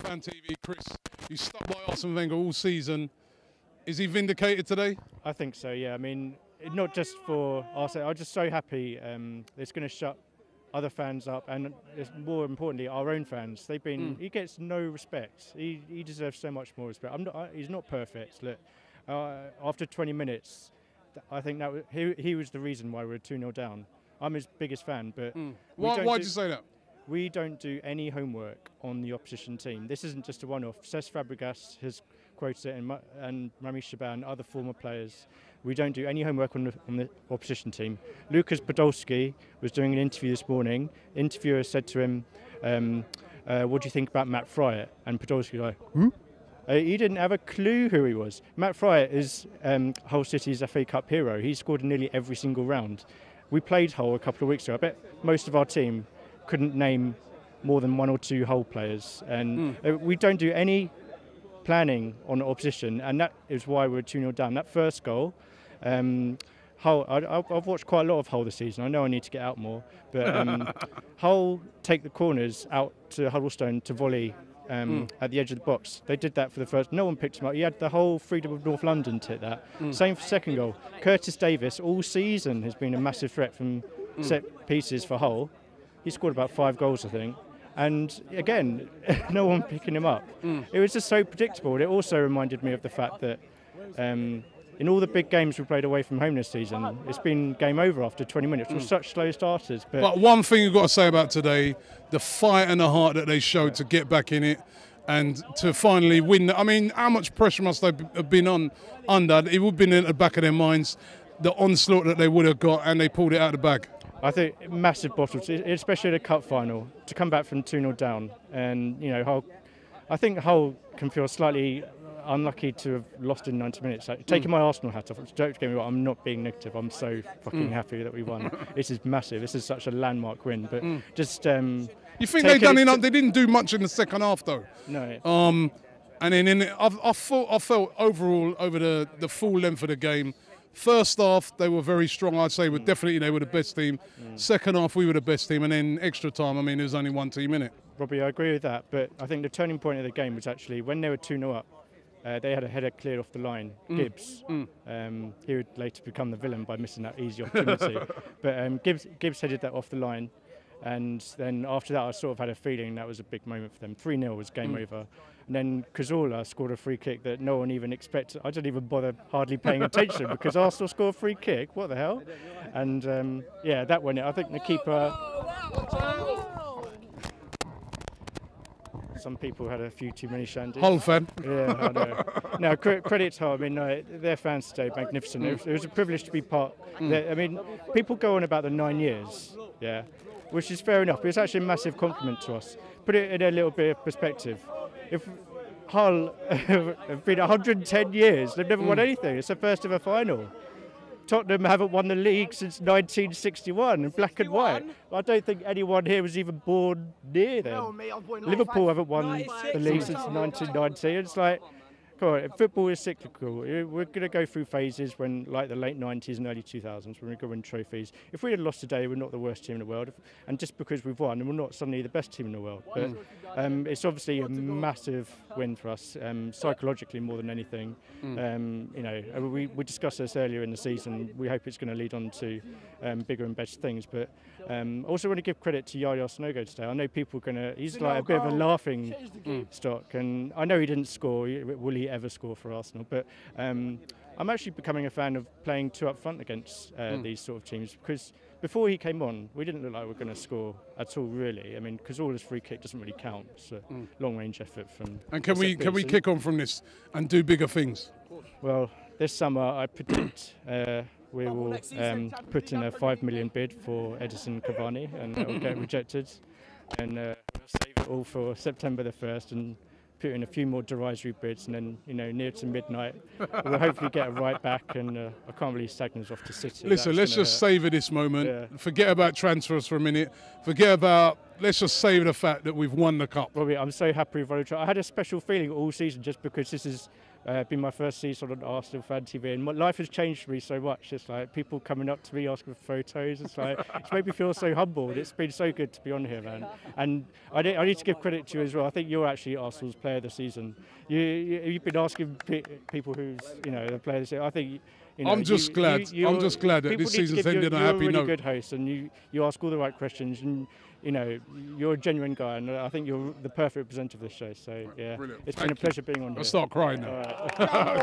Fan TV, Chris. He's stuck by Arsene Wenger all season. Is he vindicated today? I think so, yeah. I mean, not just for Arsene. I'm just so happy it's going to shut other fans up, and more importantly, our own fans. They've been. He gets no respect. He deserves so much more respect. He's not perfect. Look, after 20 minutes, I think that he was the reason why we're 2-0 down. I'm his biggest fan, but Why'd you say that? We don't do any homework on the opposition team. This isn't just a one-off. Cesc Fabregas has quoted it, and Rami Shaban, other former players. We don't do any homework on the opposition team. Lukas Podolski was doing an interview this morning. Interviewer said to him, what do you think about Matt Fryatt? And Podolski was like, who? He didn't have a clue who he was. Matt Fryatt is Hull City's FA Cup hero. He scored in nearly every single round. We played Hull a couple of weeks ago. I bet most of our team couldn't name more than 1 or 2 Hull players. And we don't do any planning on opposition, and that is why we're 2-0 down. That first goal, Hull, I've watched quite a lot of Hull this season. I know I need to get out more, but Hull take the corners out to Huddlestone to volley at the edge of the box. They did that for the first. No one picked him up. He had the whole Freedom of North London to hit that. Same for second goal. Curtis Davis all season has been a massive threat from set pieces for Hull. He scored about 5 goals, I think. And again, no one picking him up. It was just so predictable. It also reminded me of the fact that in all the big games we played away from home this season, it's been game over after 20 minutes. We're such slow starters. But one thing you've got to say about today, the fight and the heart that they showed to get back in it and to finally win. I mean, how much pressure must they have been under? It would have been in the back of their minds, the onslaught that they would have got, and they pulled it out of the bag. I think massive bottles, especially the cup final, to come back from 2-0 down. And, you know, I think Hull can feel slightly unlucky to have lost in 90 minutes. Like, taking my Arsenal hat off, don't get me wrong, I'm not being negative. I'm so fucking happy that we won. This is massive. This is such a landmark win. But just... you think they didn't do much in the second half, though? No. And then I felt overall, over the full length of the game, first half, they were very strong. I'd say they were the best team. Second half, we were the best team. And then extra time, I mean, there was only one team in it. Robbie, I agree with that. But I think the turning point of the game was actually when they were 2-0 up, they had a header cleared off the line, Gibbs. He would later become the villain by missing that easy opportunity. But Gibbs headed that off the line. And then after that, I sort of had a feeling that was a big moment for them. 3-0 was game over. And then Cazorla scored a free kick that no one even expected. I didn't even bother hardly paying attention because Arsenal scored a free kick. What the hell? And yeah, that went it. I think the keeper... Some people had a few too many shandies. Hull fan. Yeah, I know. No, credit to Hull. I mean, their fans today, magnificent. It was a privilege to be part. I mean, people go on about the 9 years, yeah, which is fair enough, but it's actually a massive compliment to us. Put it in a little bit of perspective. If Hull have been 110 years, they've never won anything. It's their first ever final. Tottenham haven't won the league since 1961 in black and white. I don't think anyone here was even born near them. No, mate, Liverpool haven't won the league since 1990. It's like, come on, football is cyclical. We're going to go through phases when, like the late 90s and early 2000s, when we go win trophies. If we had lost today, we're not the worst team in the world. And just because we've won, we're not suddenly the best team in the world. But it's obviously a massive win for us, psychologically more than anything. You know, we discussed this earlier in the season. We hope it's going to lead on to bigger and better things. But also want to give credit to Yaya Sanogo today. I know people are going to... He's like a bit of a laughing stock. And I know he didn't score. Will he ever score for Arsenal? But I'm actually becoming a fan of playing 2 up front against these sort of teams, because before he came on, we didn't look like we were going to score at all, really. I mean, because all this free kick doesn't really count. It's a long-range effort from... And can we kick on from this and do bigger things? Well, this summer I predict we will put in a 5 million bid for Edison Cavani, and that will get rejected. And we'll save it all for September the 1st and put in a few more derisory bids, and then, you know, near to midnight, we'll hopefully get a right back, and I can't believe Stagners off to City. Listen, let's just savour this moment. Yeah. Forget about transfers for a minute. Let's just savour the fact that we've won the cup. Robbie, I'm so happy with Roger. I had a special feeling all season just because this is Been my first season on Arsenal Fan TV, and my life has changed for me so much. It's like people coming up to me asking for photos. It's like it's made me feel so humbled. It's been so good to be on here, man. And I need to give credit to you as well. I think you're actually Arsenal's player of the season. You've been asking people who's the player of the season. I think. I'm just glad that this season's ended on a happy note. You're a really good host, and you ask all the right questions, and you're a genuine guy, and I think you're the perfect presenter of this show. So yeah, brilliant. It's been a pleasure being on here. I'll start crying now. All right.